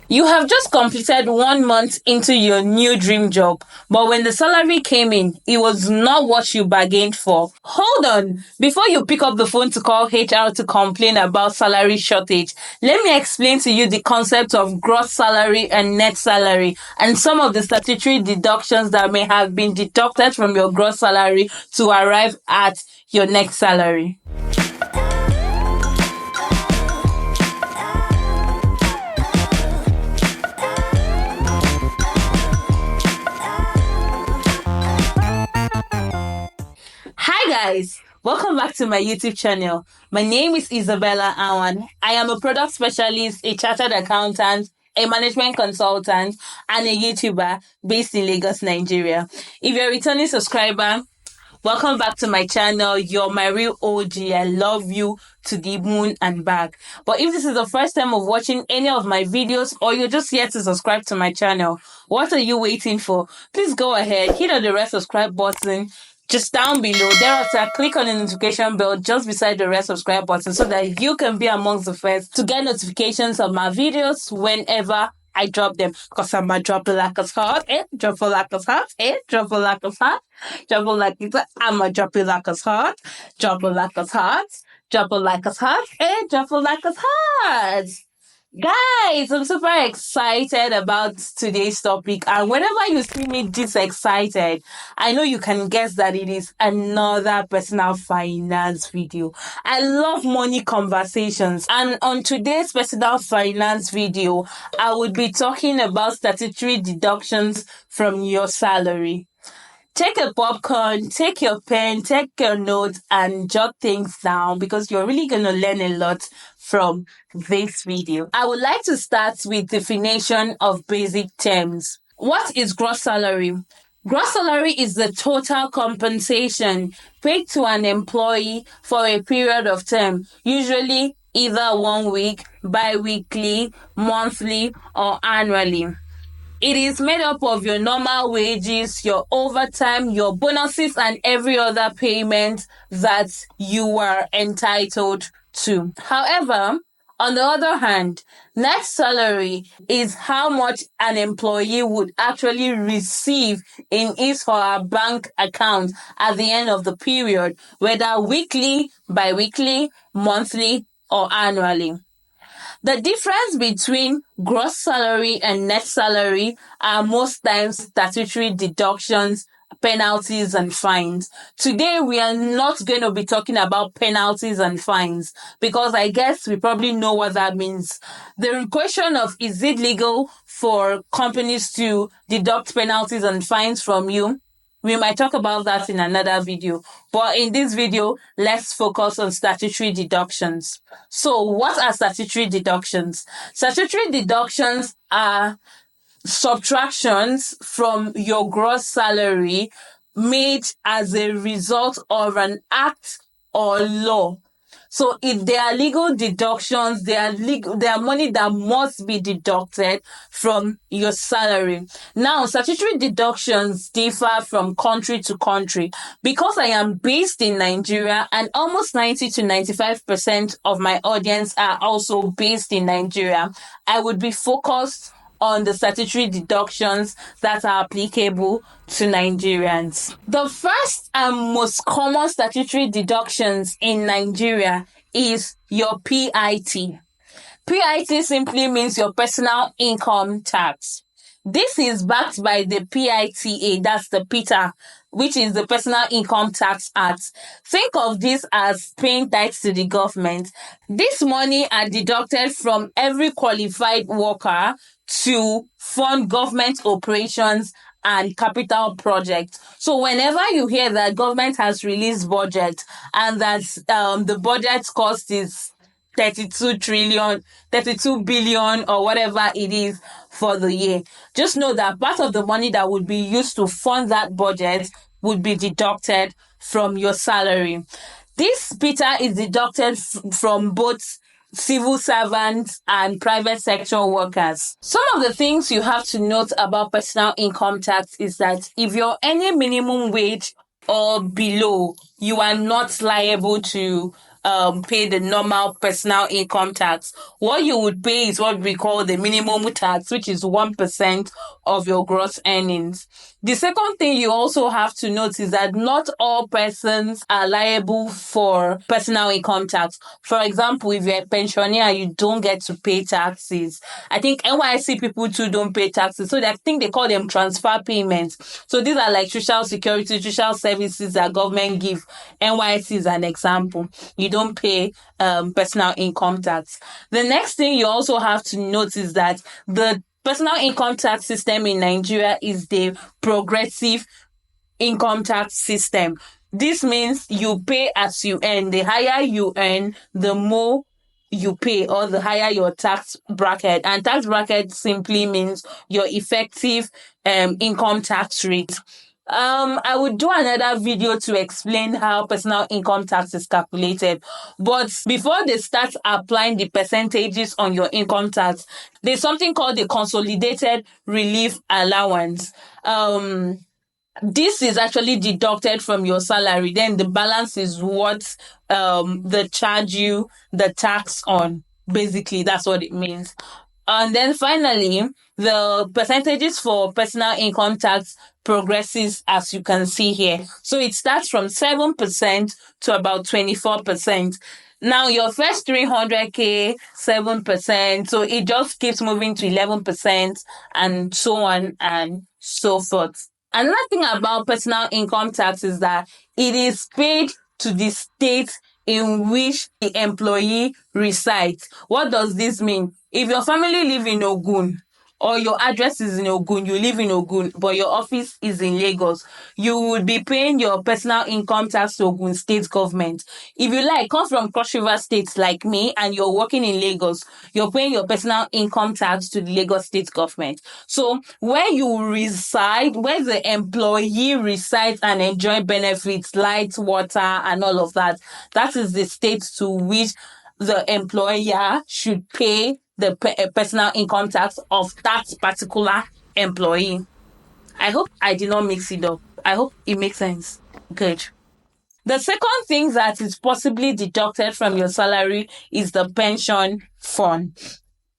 You have just completed 1 month into your new dream job, but when the salary came in, it was not what you bargained for. Hold on, before you pick up the phone to call HR to complain about salary shortage, let me explain to you the concept of gross salary and net salary and some of the statutory deductions that may have been deducted from your gross salary to arrive at your net salary. Hi guys, welcome back to my YouTube channel. My name is Isabella Anwan. I am a product specialist, a chartered accountant, a management consultant, and a YouTuber based in Lagos, Nigeria. If you're a returning subscriber, welcome back to my channel. You're my real OG. I love you to the moon and back. But if this is the first time of watching any of my videos or you're just here to subscribe to my channel, what are you waiting for? Please go ahead, hit on the red subscribe button just down below. Thereafter, click on the notification bell just beside the red subscribe button so that you can be amongst the first to get notifications of my videos whenever I drop them. Because I'm a drop it like it's hot, drop it like it's hot, drop it like it's hot, drop it like it's hot. I'm a drop it like it's hot, drop it like it's hot, drop it like it's hot, drop it like it's hot. Guys, I'm super excited about today's topic, and whenever you see me this excited, I know you can guess that it is another personal finance video. I love money conversations, and on today's personal finance video, I would be talking about statutory deductions from your salary. Take a popcorn, take your pen, take your notes, and jot things down because you're really going to learn a lot from this video. I would like to start with definition of basic terms. What is gross salary? Gross salary is the total compensation paid to an employee for a period of time, usually either 1 week, bi-weekly, monthly, or annually. It is made up of your normal wages, your overtime, your bonuses, and every other payment that you are entitled to. However, on the other hand, net salary is how much an employee would actually receive in his or her bank account at the end of the period, whether weekly, bi-weekly, monthly, or annually. The difference between gross salary and net salary are most times statutory deductions, penalties, and fines. Today, we are not going to be talking about penalties and fines because I guess we probably know what that means. The question of is it legal for companies to deduct penalties and fines from you? We might talk about that in another video. But in this video, let's focus on statutory deductions. So what are statutory deductions? Statutory deductions are subtractions from your gross salary made as a result of an act or law. So if there are legal deductions, they are money that must be deducted from your salary. Now, statutory deductions differ from country to country. Because I am based in Nigeria and almost 90 to 95% of my audience are also based in Nigeria, I would be focused on the statutory deductions that are applicable to Nigerians. The first and most common statutory deductions in Nigeria is your PIT. PIT simply means your personal income tax. This is backed by the PITA, that's the PITA, which is the Personal Income Tax Act. Think of this as paying tax to the government. This money are deducted from every qualified worker to fund government operations and capital projects. So whenever you hear that government has released budget and that the budget cost is 32 billion or whatever it is for the year, just know that part of the money that would be used to fund that budget would be deducted from your salary. This PITA is deducted from both civil servants and private sector workers. Some of the things you have to note about personal income tax is that if you're earning minimum wage or below, you are not liable to pay the normal personal income tax. What you would pay is what we call the minimum tax, which is 1% of your gross earnings. The second thing you also have to note is that not all persons are liable for personal income tax. For example, if you're a pensioner, you don't get to pay taxes. I think NYC people too don't pay taxes. So I think they call them transfer payments. So these are like social security, social services that government give. NYC is an example. You don't pay personal income tax. The next thing you also have to note is that the personal income tax system in Nigeria is the progressive income tax system. This means you pay as you earn. The higher you earn, the more you pay, or the higher your tax bracket. And tax bracket simply means your effective income tax rate. I would do another video to explain how personal income tax is calculated. But before they start applying the percentages on your income tax, there's something called the consolidated relief allowance. This is actually deducted from your salary. Then the balance is what they charge you the tax on. Basically, that's what it means. And then finally, the percentages for personal income tax progresses as you can see here. So it starts from 7% to about 24%. Now your first 300k, 7%. So it just keeps moving to 11% and so on and so forth. Another thing about personal income tax is that it is paid to the state in which the employee resides. What does this mean? If your family live in Ogun, or your address is in Ogun, you live in Ogun, but your office is in Lagos, you would be paying your personal income tax to Ogun state government. If you like, come from Cross River State like me and you're working in Lagos, you're paying your personal income tax to the Lagos state government. So where you reside, where the employee resides and enjoy benefits, light, water, and all of that, that is the state to which the employer should pay the personal income tax of that particular employee. I hope I did not mix it up. I hope it makes sense. Good. The second thing that is possibly deducted from your salary is the pension fund.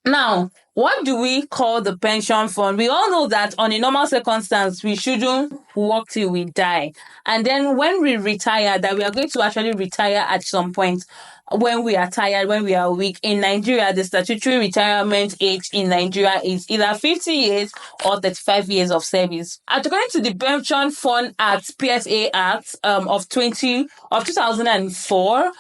Now, what do we call the pension fund? We all know that on a normal circumstance, we shouldn't work till we die. And then when we retire, that we are going to actually retire at some point when we are tired, when we are weak. In Nigeria, the statutory retirement age in Nigeria is either 50 years or 35 years of service. According to the Pension Fund Act, PFA Act of 2004,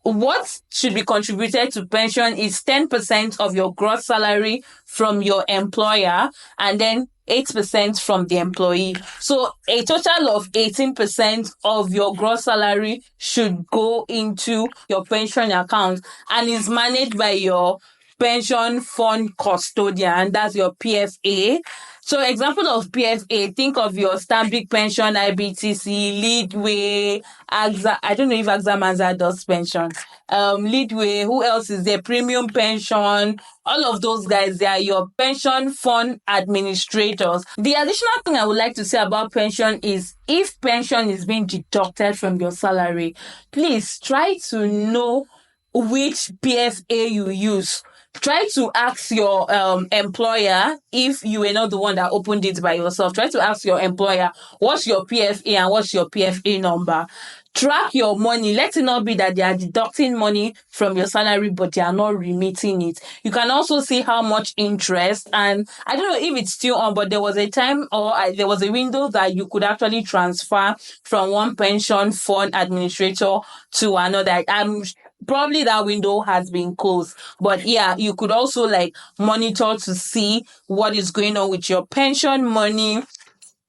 what should be contributed to pension is 10% of your gross salary from your employer and then 8% from the employee. So a total of 18% of your gross salary should go into your pension account and is managed by your pension fund custodian, that's your PFA. So example of PFA, think of your Stanbic Pension, IBTC, Leadway, AXA. I don't know if AXA Manza does pension. Leadway, who else is there? Premium Pension. All of those guys, they are your pension fund administrators. The additional thing I would like to say about pension is if pension is being deducted from your salary, please try to know which PFA you use. Try to ask your employer, if you were not the one that opened it by yourself. Try to ask your employer, what's your PFA and what's your PFA number? Track your money. Let it not be that they are deducting money from your salary, but they are not remitting it. You can also see how much interest, and I don't know if it's still on, but there was a time there was a window that you could actually transfer from one pension fund administrator to another. Probably that window has been closed. But yeah, you could also like monitor to see what is going on with your pension money.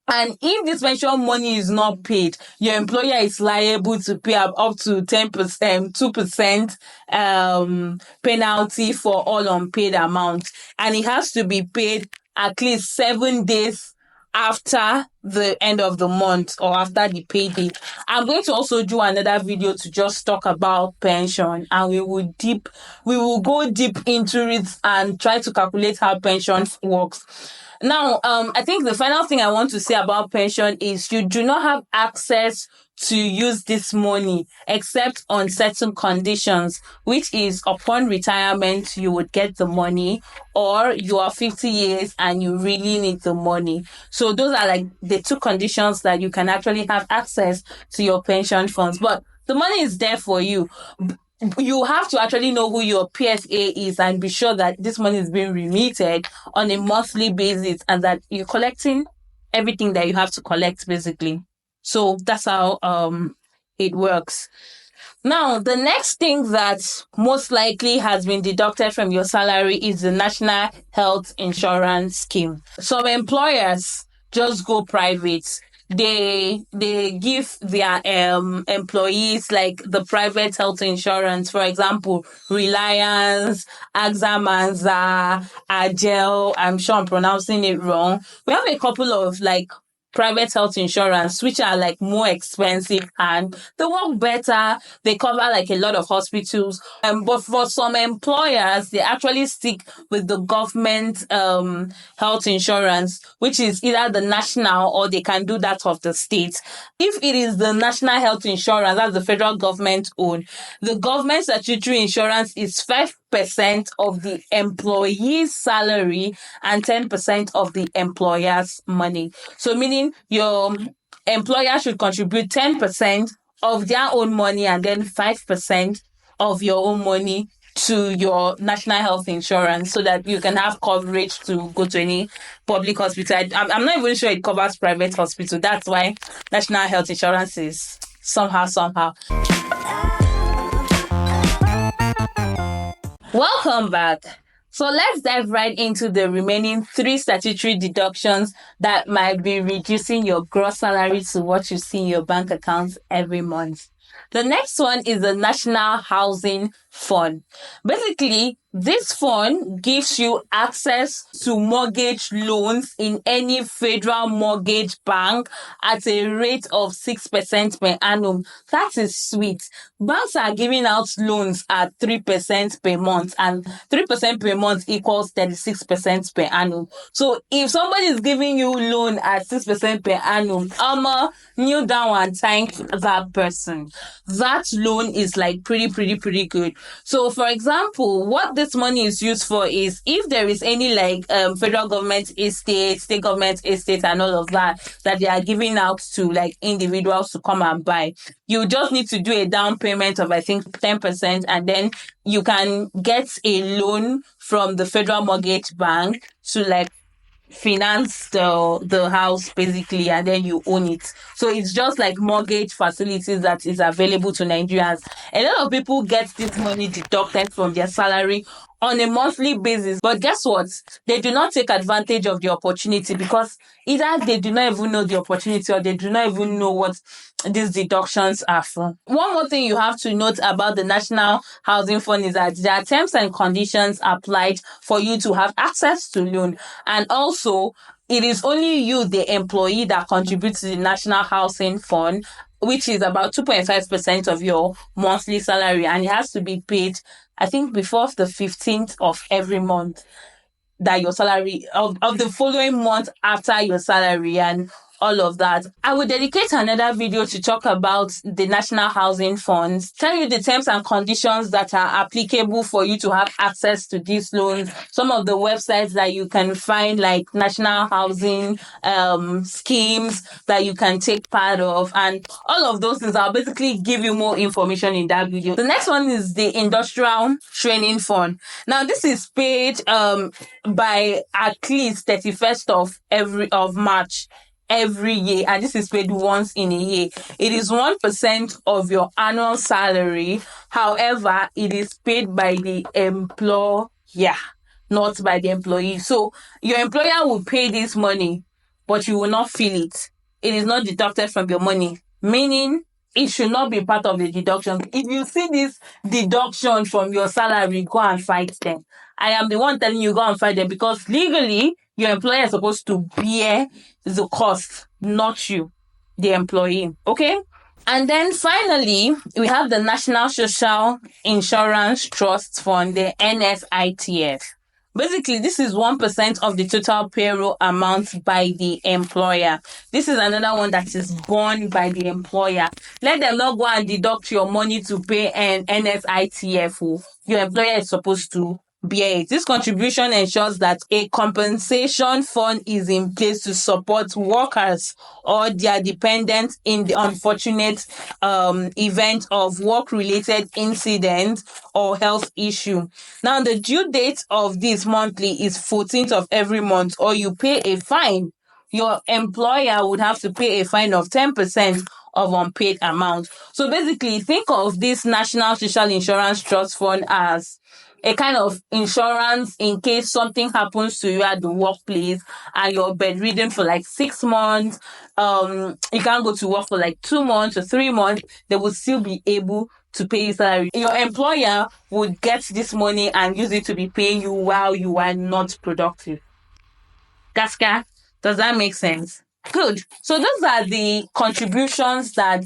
And if this pension money is not paid, your employer is liable to pay up to 10%, 2% penalty for all unpaid amounts. And it has to be paid at least 7 days after the end of the month or after the payday. I'm going to also do another video to just talk about pension, and we will go deep into it and try to calculate how pension works. Now, I think the final thing I want to say about pension is you do not have access to use this money except on certain conditions, which is upon retirement, you would get the money, or you are 50 years and you really need the money. So those are like the two conditions that you can actually have access to your pension funds. But the money is there for you. You have to actually know who your PSA is and be sure that this money is being remitted on a monthly basis and that you're collecting everything that you have to collect, basically. So that's how it works. Now, the next thing that most likely has been deducted from your salary is the National Health Insurance Scheme. Some employers just go private. They give their employees like the private health insurance. For example, Reliance, AXA Manza, Agel. I'm sure I'm pronouncing it wrong. We have a couple of like private health insurance, which are like more expensive and they work better. They cover like a lot of hospitals. But for some employers, they actually stick with the government health insurance, which is either the national or they can do that of the state. If it is the national health insurance, that's the federal government owned, the government statutory insurance is 5% of the employee's salary and 10% of the employer's money. So meaning your employer should contribute 10% of their own money and then 5% of your own money to your national health insurance so that you can have coverage to go to any public hospital. I'm not even sure it covers private hospital. That's why national health insurance is somehow. Welcome back. So let's dive right into the remaining 3 statutory deductions that might be reducing your gross salary to what you see in your bank account every month. The next one is the National Housing Fund. Basically, this fund gives you access to mortgage loans in any federal mortgage bank at a rate of 6% per annum. That is sweet. Banks are giving out loans at 3% per month, and 3% per month equals 36% per annum. So if somebody is giving you loan at 6% per annum, kneel down and thank that person. That loan is like pretty good. So for example, what this money is used for is if there is any like federal government estate, state government estate and all of that they are giving out to like individuals to come and buy, you just need to do a down payment of I think 10% and then you can get a loan from the federal mortgage bank to like finance the house basically, and then you own it. So it's just like mortgage facilities that is available to Nigerians. A lot of people get this money deducted from their salary on a monthly basis, but guess what? They do not take advantage of the opportunity because either they do not even know the opportunity or they do not even know what these deductions are for. One more thing you have to note about the National Housing Fund is that there are terms and conditions applied for you to have access to loan. And also, it is only you, the employee, that contributes to the National Housing Fund, which is about 2.5% of your monthly salary. And it has to be paid, I think, before the 15th of every month that your salary, of the following month after your salary and all of that. I will dedicate another video to talk about the National Housing Funds, tell you the terms and conditions that are applicable for you to have access to these loans, some of the websites that you can find like national housing schemes that you can take part of, and all of those things. I'll basically give you more information in that video. The next one is the Industrial Training Fund. Now, this is paid by at least 31st of March every year, and this is paid once in a year. It is 1% of your annual salary. However, it is paid by the employer, not by the employee. So your employer will pay this money, but you will not feel it. It is not deducted from your money, meaning it should not be part of the deduction. If you see this deduction from your salary, go and fight them. I am the one telling you go and fight them because legally, your employer is supposed to bear the cost, not you, the employee. Okay? And then finally, we have the National Social Insurance Trust Fund, the NSITF. Basically, this is 1% of the total payroll amount by the employer. This is another one that is borne by the employer. Let them not go and deduct your money to pay an NSITF. Your employer is supposed to bear it. This contribution ensures that a compensation fund is in place to support workers or their dependents in the unfortunate event of work-related incident or health issue. Now, the due date of this monthly is 14th of every month, or you pay a fine. Your employer would have to pay a fine of 10% of unpaid amount. So basically, think of this National Social Insurance Trust Fund as a kind of insurance in case something happens to you at the workplace and you're bedridden for like 6 months. You can't go to work for like 2 months or 3 months. They will still be able to pay you salary. Your employer would get this money and use it to be paying you while you are not productive. Gaska, does that make sense? Good. So those are the contributions that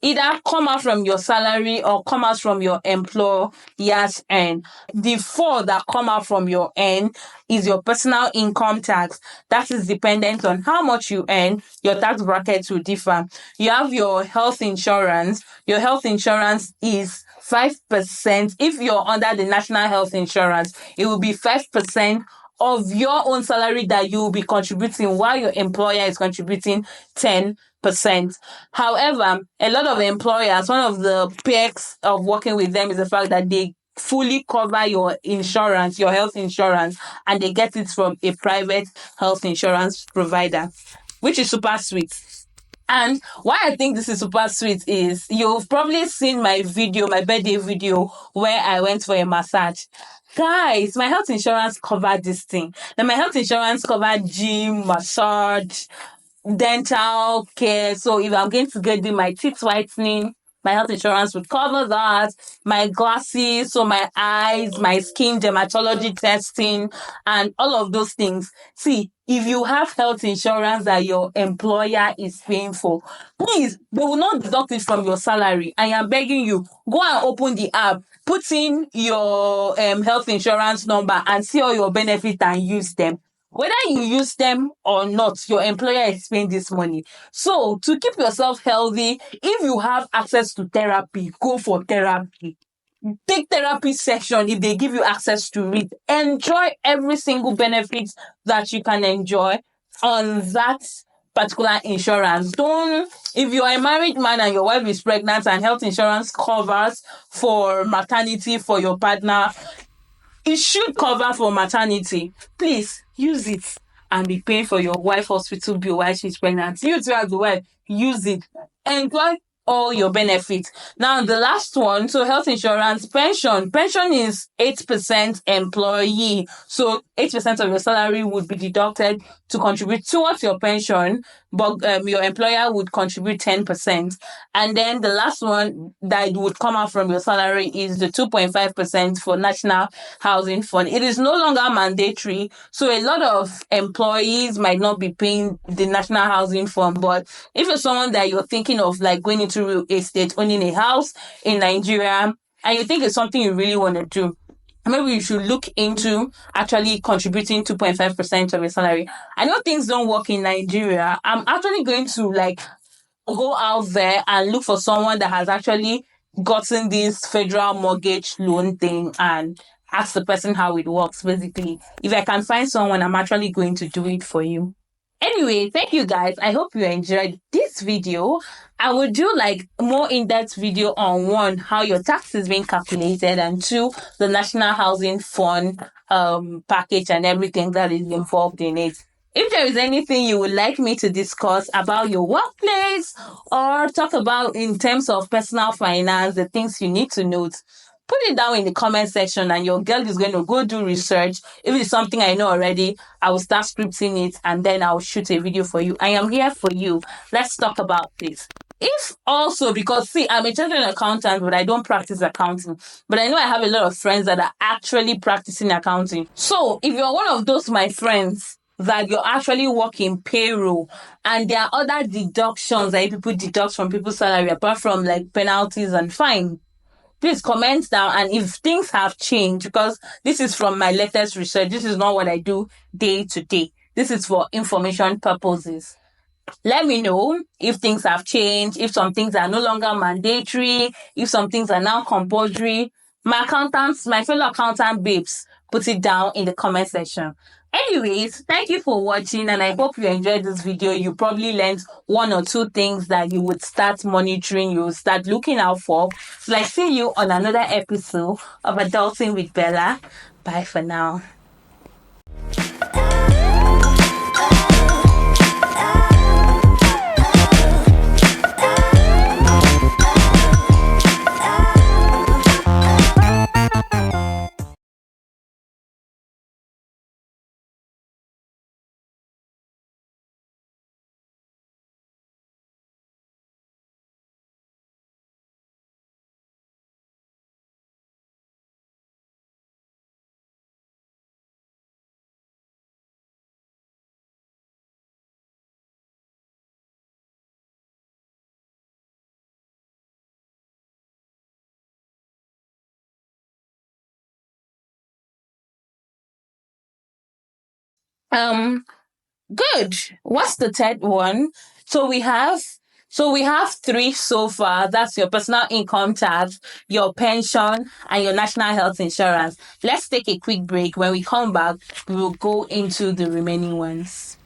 either come out from your salary or come out from your employer's end. The four that come out from your end is your personal income tax. That is dependent on how much you earn. Your tax brackets will differ. You have your health insurance. Your health insurance is 5%. If you're under the national health insurance, it will be 5% of your own salary that you will be contributing while your employer is contributing 10%. However, a lot of employers, one of the perks of working with them is the fact that they fully cover your insurance, your health insurance, and they get it from a private health insurance provider, which is super sweet. And why I think this is super sweet is you've probably seen my birthday video, where I went for a massage. Guys, my health insurance covered this thing. Then my health insurance covered gym, massage, dental care. So if I'm going to do my teeth whitening, my health insurance would cover that. My glasses, so my eyes, my skin dermatology testing, and all of those things. See, if you have health insurance that your employer is paying for, please, they will not deduct it from your salary. I am begging you, go and open the app, put in your health insurance number and see all your benefits and use them. Whether you use them or not, your employer is paying this money. So to keep yourself healthy, if you have access to therapy, go for therapy. Take therapy session if they give you access to it. Enjoy every single benefit that you can enjoy on that particular insurance. If you're a married man and your wife is pregnant and health insurance covers for maternity for your partner, it should cover for maternity. Please use it and be paying for your wife's hospital bill while she's pregnant. You too, as the wife, use it. Enjoy all your benefits. Now, the last one, so health insurance, pension. Pension is 8% employee. So 8% of your salary would be deducted to contribute towards your pension, but your employer would contribute 10%. And then the last one that would come out from your salary is the 2.5% for National Housing Fund. It is no longer mandatory, so a lot of employees might not be paying the National Housing Fund, but if you're someone that you're thinking of like going into real estate, owning a house in Nigeria, and you think it's something you really want to do, maybe you should look into actually contributing 2.5% of your salary. I know things don't work in Nigeria. I'm actually going to go out there and look for someone that has actually gotten this federal mortgage loan thing and ask the person how it works. Basically, if I can find someone, I'm actually going to do it for you. Anyway, thank you guys. I hope you enjoyed this video. I will do more in-depth video on one, how your tax is being calculated, and two, the National Housing Fund package and everything that is involved in it. If there is anything you would like me to discuss about your workplace or talk about in terms of personal finance, the things you need to note, put it down in the comment section and your girl is going to go do research. If it's something I know already, I will start scripting it and then I'll shoot a video for you. I am here for you. Let's talk about this. If also, because I'm a chartered accountant, but I don't practice accounting. But I know I have a lot of friends that are actually practicing accounting. So if you're one of those, my friends, that you're actually working payroll and there are other deductions that people deduct from people's salary apart from penalties and fine, Please comment down, and if things have changed, because this is from my latest research, this is not what I do day to day. This is for information purposes. Let me know if things have changed, if some things are no longer mandatory, if some things are now compulsory. My fellow accountant babes, put it down in the comment section. Anyways, thank you for watching, and I hope you enjoyed this video. You probably learned one or two things that you would start monitoring, you would start looking out for. So I see you on another episode of Adulting with Bella. Bye for now. Um, Good. What's the third one? So we have three so far. That's your personal income tax, your pension, and your national health insurance. Let's take a quick break. When we come back, we will go into the remaining ones.